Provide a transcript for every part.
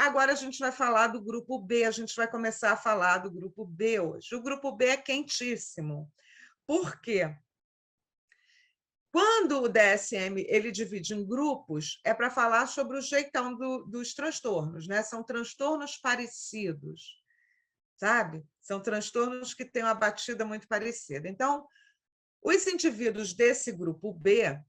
Agora a gente vai falar do grupo B, a gente vai começar a falar do grupo B hoje. O grupo B é quentíssimo. Por quê? Quando o DSM ele divide em grupos, é para falar sobre o jeitão dos transtornos, né? São transtornos parecidos, sabe? São transtornos que têm uma batida muito parecida. Então, os indivíduos desse grupo B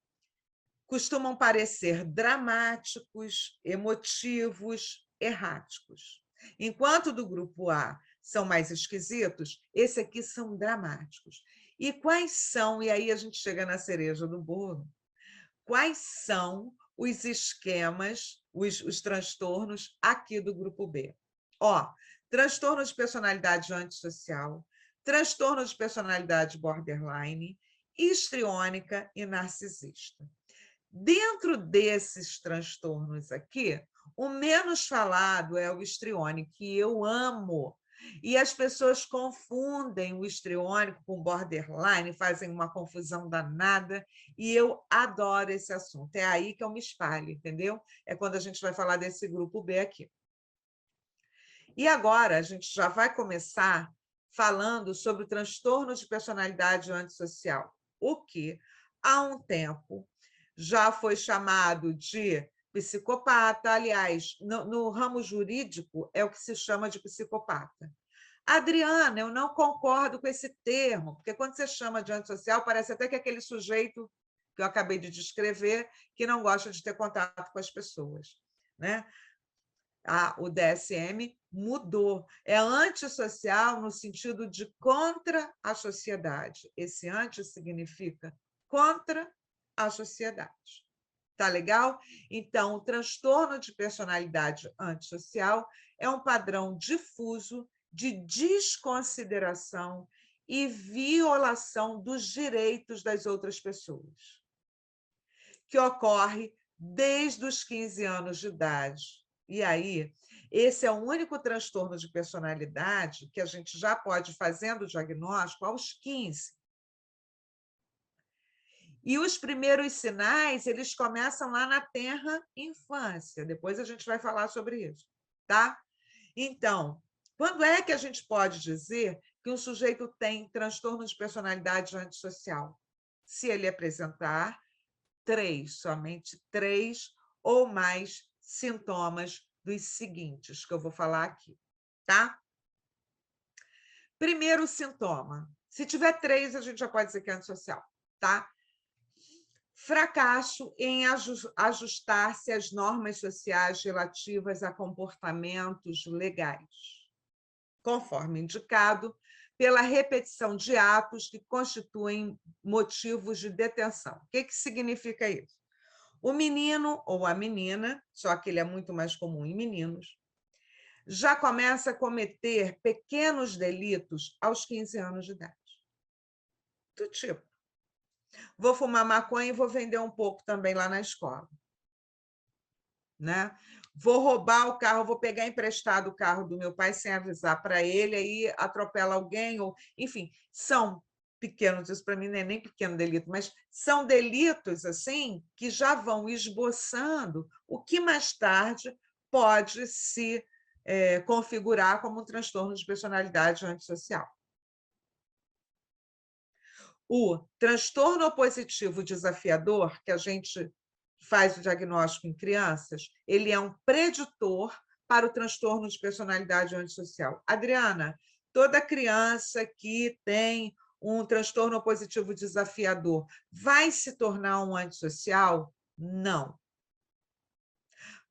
costumam parecer dramáticos, emotivos, erráticos. Enquanto do grupo A são mais esquisitos, esse aqui são dramáticos. E quais são, e aí a gente chega na cereja do bolo, quais são os esquemas, os transtornos aqui do grupo B? Ó, transtorno de personalidade antissocial, transtorno de personalidade borderline, histriônica e narcisista. Dentro desses transtornos aqui, o menos falado é o histriônico, que eu amo. E as pessoas confundem o histriônico com borderline, fazem uma confusão danada, e eu adoro esse assunto. É aí que eu me espalho, entendeu? É quando a gente vai falar desse grupo B aqui. E agora a gente já vai começar falando sobre o transtorno de personalidade antissocial, o que, há um tempo, já foi chamado de psicopata. Aliás, no ramo jurídico, é o que se chama de psicopata. Adriana, eu não concordo com esse termo, porque quando você chama de antissocial, parece até que é aquele sujeito que eu acabei de descrever, que não gosta de ter contato com as pessoas, né? O DSM mudou. É antissocial no sentido de contra a sociedade. Esse anti significa contra a sociedade. Tá legal? Então, o transtorno de personalidade antissocial é um padrão difuso de desconsideração e violação dos direitos das outras pessoas, que ocorre desde os 15 anos de idade. E aí, esse é o único transtorno de personalidade que a gente já pode fazendo o diagnóstico aos 15. E os primeiros sinais, eles começam lá na tenra infância. Depois a gente vai falar sobre isso, tá? Então, quando é que a gente pode dizer que um sujeito tem transtorno de personalidade antissocial? Se ele apresentar somente 3 ou mais sintomas dos seguintes que eu vou falar aqui, tá? Primeiro sintoma. Se tiver 3, a gente já pode dizer que é antissocial, tá? Fracasso em ajustar-se às normas sociais relativas a comportamentos legais, conforme indicado pela repetição de atos que constituem motivos de detenção. O que significa isso? O menino ou a menina, só que ele é muito mais comum em meninos, já começa a cometer pequenos delitos aos 15 anos de idade. Do tipo, vou fumar maconha e vou vender um pouco também lá na escola, né? Vou roubar o carro, vou pegar emprestado o carro do meu pai sem avisar para ele, aí atropela alguém, ou enfim, são pequenos, isso para mim não é nem pequeno delito, mas são delitos assim que já vão esboçando o que mais tarde pode se configurar como um transtorno de personalidade antissocial. O transtorno opositivo desafiador, que a gente faz o diagnóstico em crianças, ele é um preditor para o transtorno de personalidade antissocial. Adriana, toda criança que tem um transtorno opositivo desafiador vai se tornar um antissocial? Não.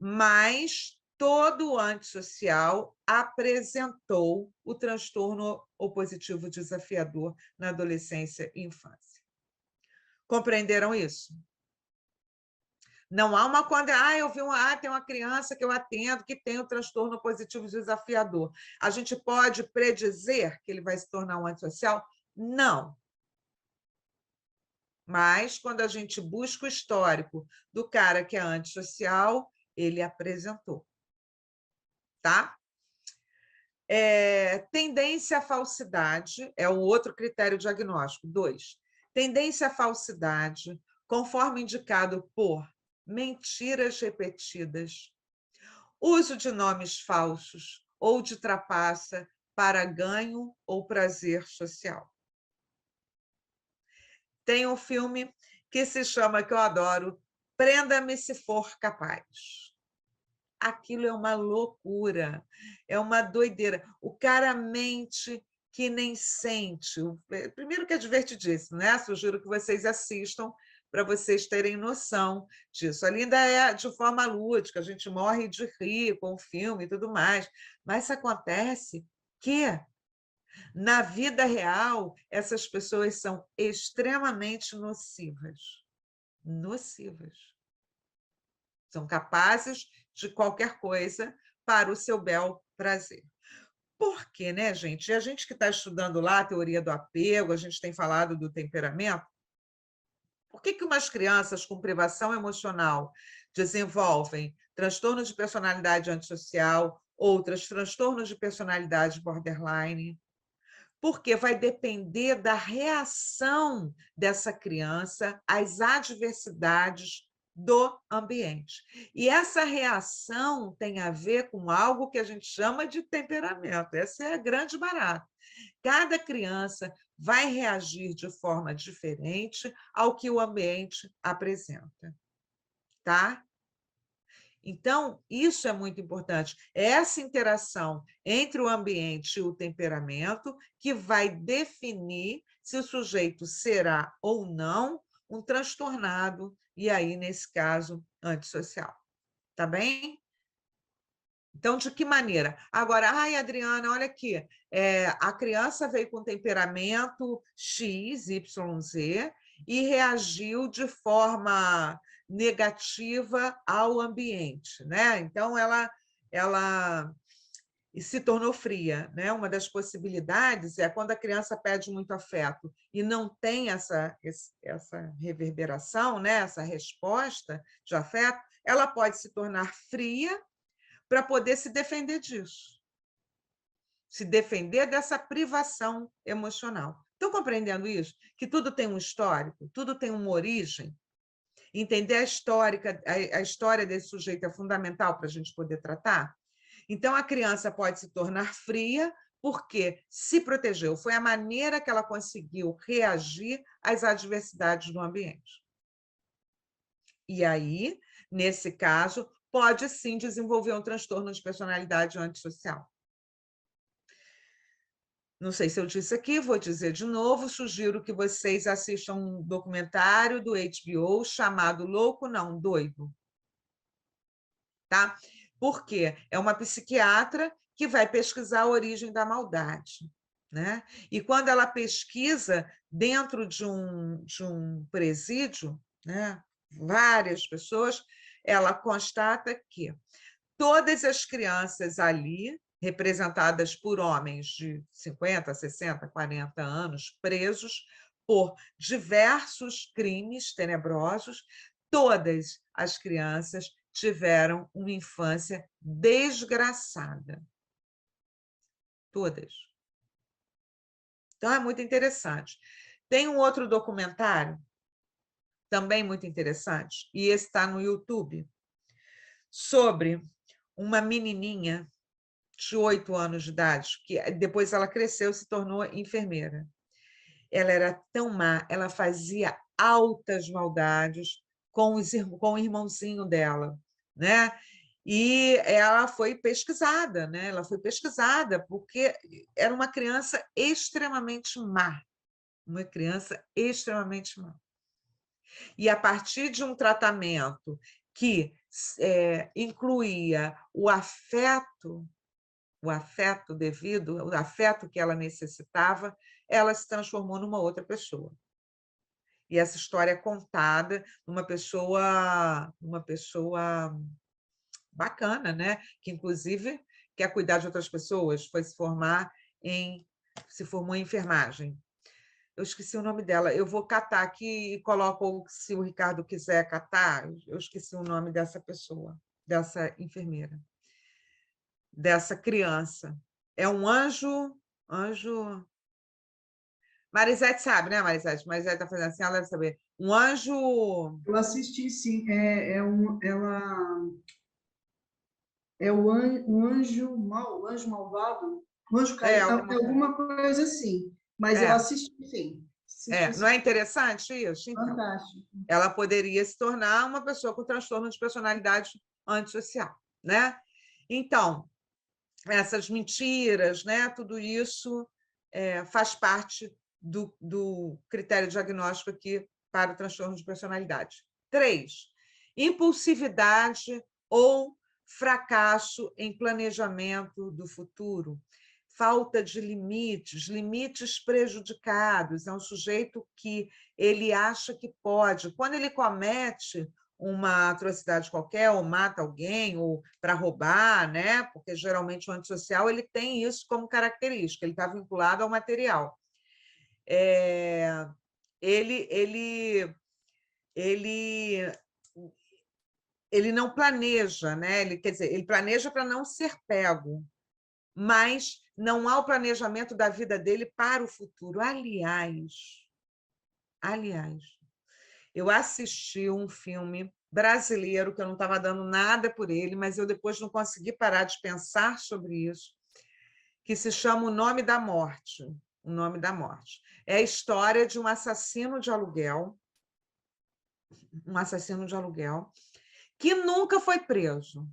Mas todo antissocial apresentou o transtorno opositivo desafiador na adolescência e infância. Compreenderam isso? Não há uma quando eu vi tem uma criança que eu atendo que tem o transtorno positivo desafiador. A gente pode predizer que ele vai se tornar um antissocial? Não. Mas quando a gente busca o histórico do cara que é antissocial, ele apresentou. Tá? Tendência à falsidade é o outro critério diagnóstico. 2. Tendência à falsidade, conforme indicado por mentiras repetidas, uso de nomes falsos ou de trapaça para ganho ou prazer social. Tem um filme que se chama, que eu adoro, Prenda-me se for capaz. Aquilo é uma loucura, é uma doideira. O cara mente que nem sente. Primeiro que é divertidíssimo, né? Sugiro que vocês assistam para vocês terem noção disso. Ali ainda é de forma lúdica, a gente morre de rir com o filme e tudo mais, mas acontece que, na vida real, essas pessoas são extremamente nocivas. Nocivas. São capazes de qualquer coisa para o seu bel prazer. Por quê, né, gente? E a gente que está estudando lá a teoria do apego, a gente tem falado do temperamento, por que que umas crianças com privação emocional desenvolvem transtorno de personalidade antissocial, outras transtornos de personalidade borderline? Porque vai depender da reação dessa criança às adversidades do ambiente. E essa reação tem a ver com algo que a gente chama de temperamento. Essa é a grande barata. Cada criança vai reagir de forma diferente ao que o ambiente apresenta, tá? Então, isso é muito importante. É essa interação entre o ambiente e o temperamento que vai definir se o sujeito será ou não um transtornado, e aí, nesse caso, antissocial. Tá bem? Então, de que maneira? Agora, ai, Adriana, olha aqui, a criança veio com temperamento X, Y, Z e reagiu de forma negativa ao ambiente, né? Então, ela se tornou fria, né? Uma das possibilidades é quando a criança pede muito afeto e não tem essa reverberação, né? Essa resposta de afeto, ela pode se tornar fria para poder se defender disso, se defender dessa privação emocional. Estão compreendendo isso? Que tudo tem um histórico, tudo tem uma origem. Entender a história desse sujeito é fundamental para a gente poder tratar. Então, a criança pode se tornar fria porque se protegeu. Foi a maneira que ela conseguiu reagir às adversidades do ambiente. E aí, nesse caso, pode sim desenvolver um transtorno de personalidade antissocial. Não sei se eu disse aqui, vou dizer de novo, sugiro que vocês assistam um documentário do HBO chamado Louco Não, Doido. Tá? Porque é uma psiquiatra que vai pesquisar a origem da maldade. Né? E quando ela pesquisa dentro de um presídio, né, várias pessoas, ela constata que todas as crianças ali, representadas por homens de 50, 60, 40 anos, presos por diversos crimes tenebrosos, todas as crianças tiveram uma infância desgraçada. Todas. Então, é muito interessante. Tem um outro documentário, também muito interessante, e esse está no YouTube, sobre uma menininha de 8 anos de idade, que depois ela cresceu e se tornou enfermeira. Ela era tão má, ela fazia altas maldades com o irmãozinho dela, né? E ela foi pesquisada, né? Ela foi pesquisada porque era uma criança extremamente má, uma criança extremamente má. E a partir de um tratamento que incluía o afeto devido, o afeto que ela necessitava, ela se transformou numa outra pessoa. E essa história é contada numa pessoa bacana, né? Que inclusive quer cuidar de outras pessoas, se formou em enfermagem. Eu esqueci o nome dela. Eu vou catar aqui e coloco, se o Ricardo quiser catar, eu esqueci o nome dessa pessoa, dessa enfermeira, dessa criança. É um anjo. Marisete sabe, né, Marisete? Marisete está fazendo assim, ela deve saber. Um anjo. Eu assisti, sim. Ela É um anjo mau, o anjo malvado, um anjo caído, Alguma é coisa. alguma coisa assim. Mas eu É, assisti, sim. Assisti, não é assisti. interessante isso? Então, Fantástico. ela poderia se tornar uma pessoa com transtorno de personalidade antissocial, né? Então, essas mentiras, né? Tudo isso faz parte do critério diagnóstico aqui para o transtorno de personalidade. 3, impulsividade ou fracasso em planejamento do futuro. Falta de limites, limites prejudicados. É um sujeito que ele acha que pode. Quando ele comete uma atrocidade qualquer, ou mata alguém, ou para roubar, né? Porque geralmente o antissocial ele tem isso como característica, ele está vinculado ao material. Ele, ele, ele, ele não planeja, né? Ele, quer dizer, ele planeja para não ser pego, mas não há o planejamento da vida dele para o futuro. Aliás, eu assisti um filme brasileiro que eu não estava dando nada por ele, mas eu depois não consegui parar de pensar sobre isso, que se chama O Nome da Morte. O Nome da Morte. É a história de um assassino de aluguel, que nunca foi preso.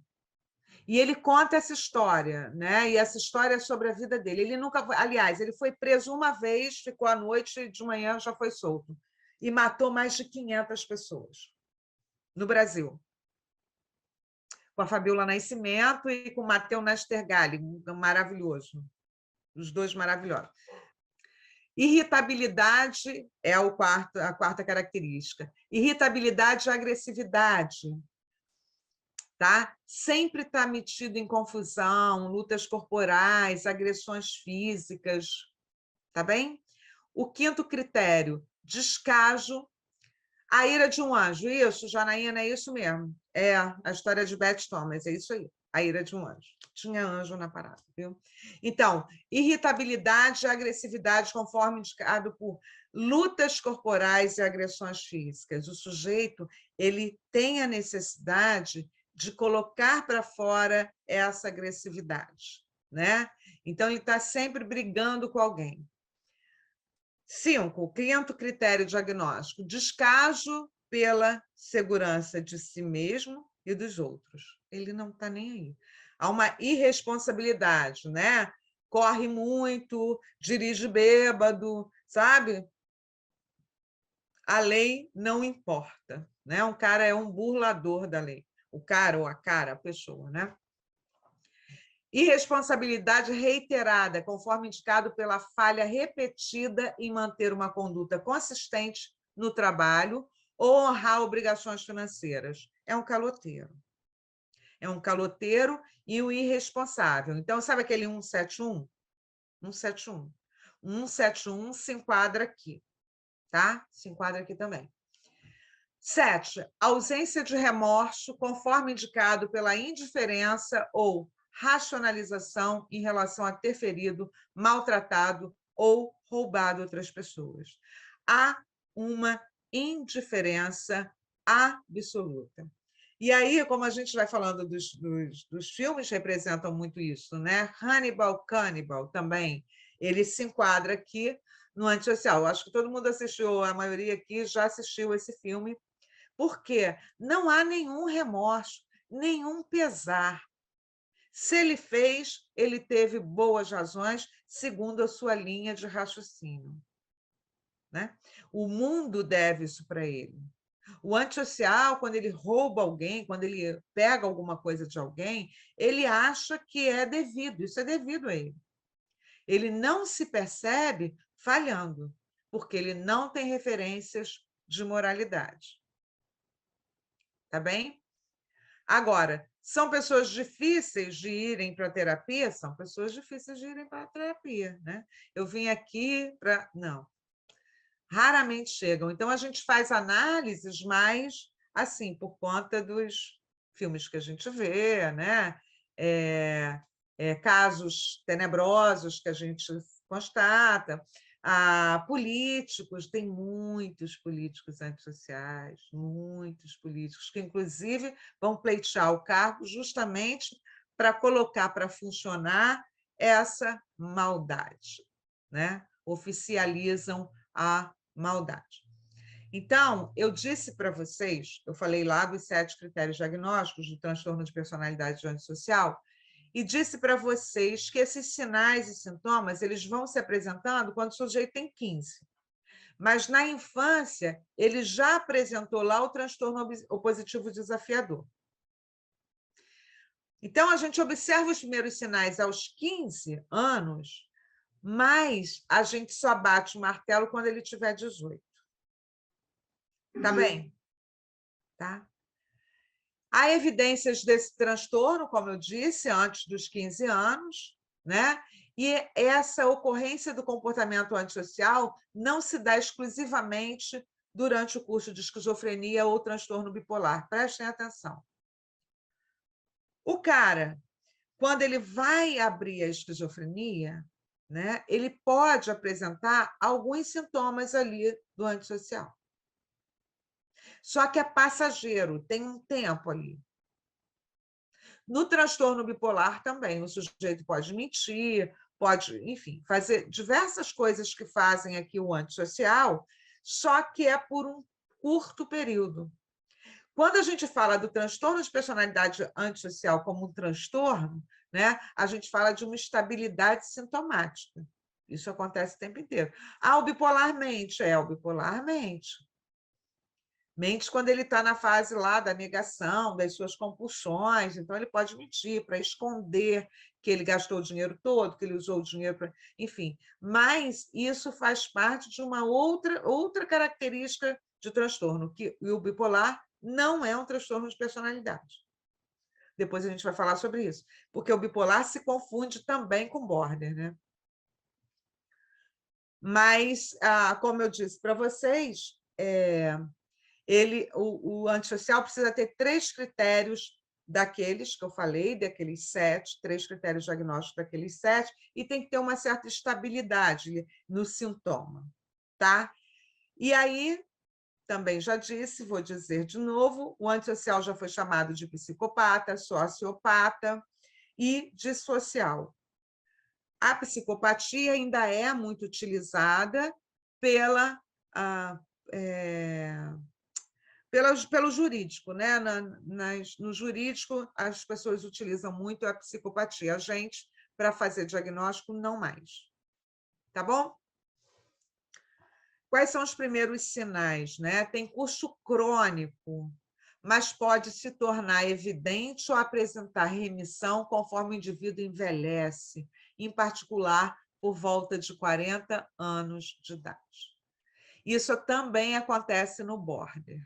E ele conta essa história, né? E essa história é sobre a vida dele. Ele nunca, aliás, ele foi preso uma vez, ficou à noite e de manhã já foi solto. E matou mais de 500 pessoas no Brasil, com a Fabiola Nascimento e com o Matteo Nastergalli, maravilhoso. Os dois maravilhosos. Irritabilidade é a quarta característica. Irritabilidade e agressividade. Tá? Sempre está metido em confusão, lutas corporais, agressões físicas. Tá bem? O quinto critério, descaso. A ira de um anjo. Isso, Janaína, é isso mesmo. É a história de Beth Thomas, é isso aí. A ira de um anjo. Tinha anjo na parada, viu? Então, irritabilidade e agressividade, conforme indicado por lutas corporais e agressões físicas. O sujeito ele tem a necessidade de colocar para fora essa agressividade, né? Então, ele está sempre brigando com alguém. 5, quinto critério diagnóstico, descaso pela segurança de si mesmo e dos outros. Ele não está nem aí. Há uma irresponsabilidade, né? Corre muito, dirige bêbado, sabe? A lei não importa, né? Um cara é um burlador da lei. O cara ou a cara, a pessoa, né? Irresponsabilidade reiterada, conforme indicado pela falha repetida em manter uma conduta consistente no trabalho ou honrar obrigações financeiras. É um caloteiro. É um caloteiro e um irresponsável. Então, sabe aquele 171? 171. 171 se enquadra aqui, tá? Se enquadra aqui também. 7. Ausência de remorso, conforme indicado pela indiferença ou racionalização em relação a ter ferido, maltratado ou roubado outras pessoas. Há uma indiferença absoluta. E aí, como a gente vai falando dos filmes, representam muito isso, né? Hannibal Cannibal também, ele se enquadra aqui no antissocial. Acho que todo mundo assistiu, a maioria aqui já assistiu esse filme, porque não há nenhum remorso, nenhum pesar. Se ele fez, ele teve boas razões, segundo a sua linha de raciocínio. Né? O mundo deve isso para ele. O antissocial, quando ele rouba alguém, quando ele pega alguma coisa de alguém, ele acha que é devido, isso é devido a ele. Ele não se percebe falhando, porque ele não tem referências de moralidade. Tá bem? Agora, são pessoas difíceis de irem para a terapia? São pessoas difíceis de irem para a terapia, né? Eu vim aqui para... Não. Raramente chegam. Então, a gente faz análises mais, assim, por conta dos filmes que a gente vê, né? Casos tenebrosos que a gente constata. Políticos, tem muitos políticos antissociais, muitos políticos, que, inclusive, vão pleitear o cargo justamente para colocar para funcionar essa maldade, né? Oficializam a maldade. Então, eu disse para vocês, eu falei lá dos 7 critérios diagnósticos do transtorno de personalidade antissocial, e disse para vocês que esses sinais e sintomas eles vão se apresentando quando o sujeito tem 15. Mas na infância, ele já apresentou lá o transtorno opositivo desafiador. Então, a gente observa os primeiros sinais aos 15 anos, mas a gente só bate o martelo quando ele tiver 18. Tá bem? Tá? Há evidências desse transtorno, como eu disse, antes dos 15 anos, né? E essa ocorrência do comportamento antissocial não se dá exclusivamente durante o curso de esquizofrenia ou transtorno bipolar. Prestem atenção. O cara, quando ele vai abrir a esquizofrenia, né, ele pode apresentar alguns sintomas ali do antissocial. Só que é passageiro, tem um tempo ali. No transtorno bipolar também, o sujeito pode mentir, pode, enfim, fazer diversas coisas que fazem aqui o antissocial, só que é por um curto período. Quando a gente fala do transtorno de personalidade antissocial como um transtorno, né, a gente fala de uma estabilidade sintomática. Isso acontece o tempo inteiro. O bipolar mente, o bipolar mente. Mente quando ele está na fase lá da negação, das suas compulsões, então ele pode mentir para esconder que ele gastou o dinheiro todo, que ele usou o dinheiro para... Enfim, mas isso faz parte de uma outra característica de transtorno, que o bipolar não é um transtorno de personalidade. Depois a gente vai falar sobre isso, porque o bipolar se confunde também com border, né? Mas, como eu disse para vocês, o antissocial precisa ter 3 critérios daqueles que eu falei, daqueles 7, 3 critérios diagnósticos daqueles 7, e tem que ter uma certa estabilidade no sintoma, tá? E aí, também já disse, vou dizer de novo, o antissocial já foi chamado de psicopata, sociopata e dissocial. A psicopatia ainda é muito utilizada pelo jurídico, né? No jurídico, as pessoas utilizam muito a psicopatia. A gente, para fazer diagnóstico, não mais. Tá bom? Quais são os primeiros sinais, né? Tem curso crônico, mas pode se tornar evidente ou apresentar remissão conforme o indivíduo envelhece, em particular por volta de 40 anos de idade. Isso também acontece no border.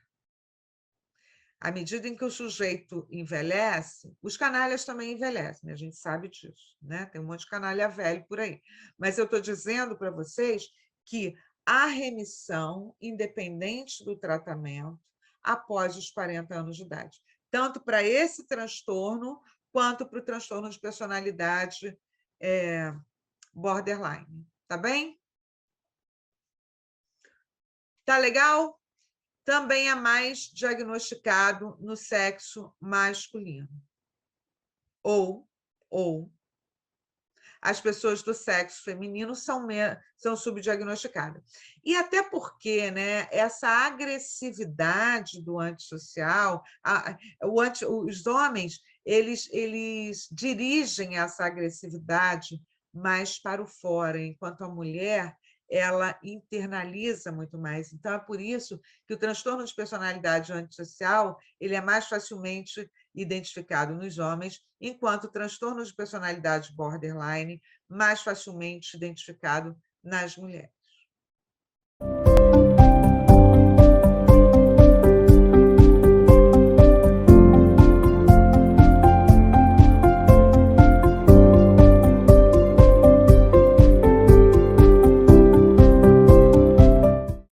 À medida em que o sujeito envelhece, os canalhas também envelhecem, a gente sabe disso, né? Tem um monte de canalha velho por aí. Mas eu estou dizendo para vocês que há remissão, independente do tratamento, após os 40 anos de idade, tanto para esse transtorno quanto para o transtorno de personalidade borderline. Tá bem? Tá legal? Também é mais diagnosticado no sexo masculino. Ou as pessoas do sexo feminino são subdiagnosticadas. E até porque, né, essa agressividade do antissocial, os homens, eles dirigem essa agressividade mais para o fora, enquanto a mulher ela internaliza muito mais. Então, é por isso que o transtorno de personalidade antissocial ele é mais facilmente identificado nos homens, enquanto o transtorno de personalidade borderline mais facilmente identificado nas mulheres.